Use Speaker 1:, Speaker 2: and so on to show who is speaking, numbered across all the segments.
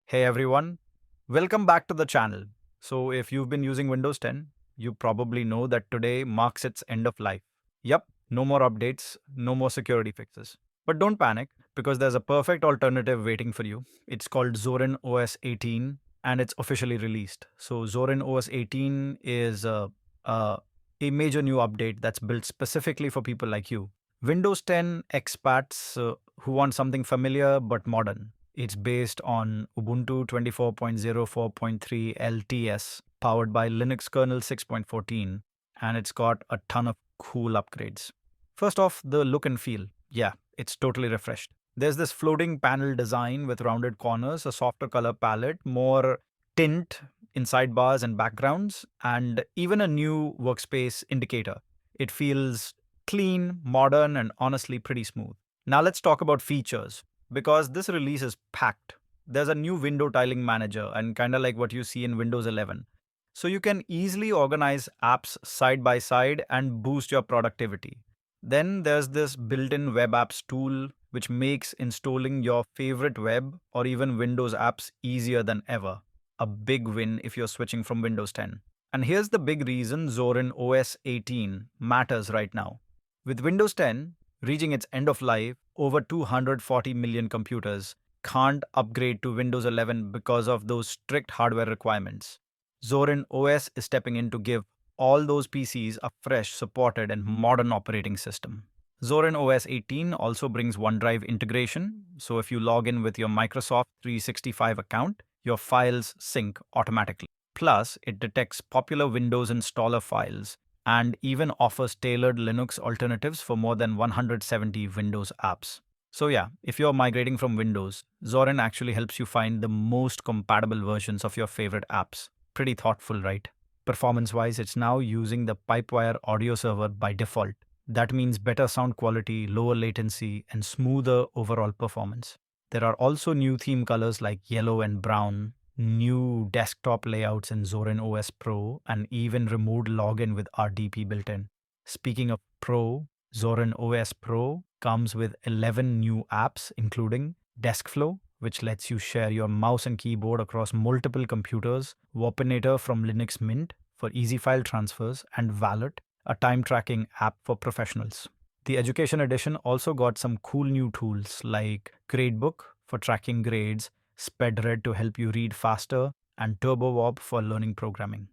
Speaker 1: Hey everyone, welcome back to the channel. So, if you've been using Windows 10, you probably know that today marks its end of life. Yep, no more updates, no more security fixes. But don't panic because there's a perfect alternative waiting for you. It's called Zorin OS 18 and it's officially released. So, Zorin OS 18 is a, a major new update that's built specifically for people like you. Windows 10 expats who want something familiar but modern. It's based on Ubuntu 24.04.3 LTS, powered by Linux kernel 6.14, and it's got a ton of cool upgrades. First off, the look and feel. Yeah, it's totally refreshed. There's this floating panel design with rounded corners, a softer color palette, more tint in sidebars and backgrounds, and even a new workspace indicator. It feels clean, modern, and honestly pretty smooth. Now let's talk about features because this release is packed. There's a new window tiling manager and kind of like what you see in Windows 11. So you can easily organize apps side by side and boost your productivity. Then there's this built-in web apps tool which makes installing your favorite web or even Windows apps easier than ever. A big win if you're switching from Windows 10. And here's the big reason Zorin OS 18 matters right now. With Windows 10 reaching its end of life, over 240 million computers can't upgrade to Windows 11 because of those strict hardware requirements. Zorin OS is stepping in to give all those PCs a fresh, supported, and modern operating system. Zorin OS 18 also brings OneDrive integration, so if you log in with your Microsoft 365 account, your files sync automatically. Plus, it detects popular Windows installer files and even offers tailored Linux alternatives for more than 170 Windows apps. So yeah, if you're migrating from Windows, Zorin actually helps you find the most compatible versions of your favorite apps. Pretty thoughtful, right? Performance-wise, it's now using the Pipewire audio server by default. That means better sound quality, lower latency, and smoother overall performance. There are also new theme colors like yellow and brown, new desktop layouts in Zorin OS Pro, and even removed login with RDP built in. Speaking of Pro, Zorin OS Pro comes with 11 new apps, including DeskFlow, which lets you share your mouse and keyboard across multiple computers, Warpinator from Linux Mint for easy file transfers, and Valet, a time tracking app for professionals. The Education Edition also got some cool new tools like Gradebook for tracking grades, SpedRead to help you read faster, and TurboWarp for learning programming.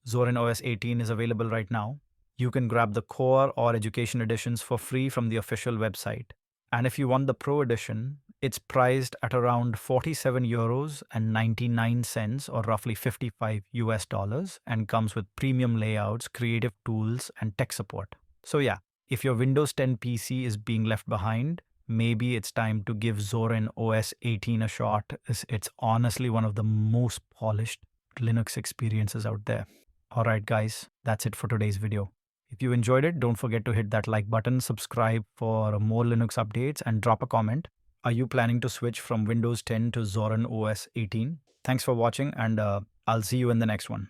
Speaker 1: Zorin OS 18 is available right now. You can grab the Core or Education Editions for free from the official website. And if you want the Pro Edition, it's priced at around 47 euros and 99 cents or roughly 55 US dollars and comes with premium layouts, creative tools, and tech support. So yeah, if your Windows 10 PC is being left behind, maybe it's time to give Zorin OS 18 a shot. It's honestly one of the most polished Linux experiences out there. Alright guys, that's it for today's video. If you enjoyed it, don't forget to hit that like button, subscribe for more Linux updates, and drop a comment. Are you planning to switch from Windows 10 to Zorin OS 18? Thanks for watching, and I'll see you in the next one.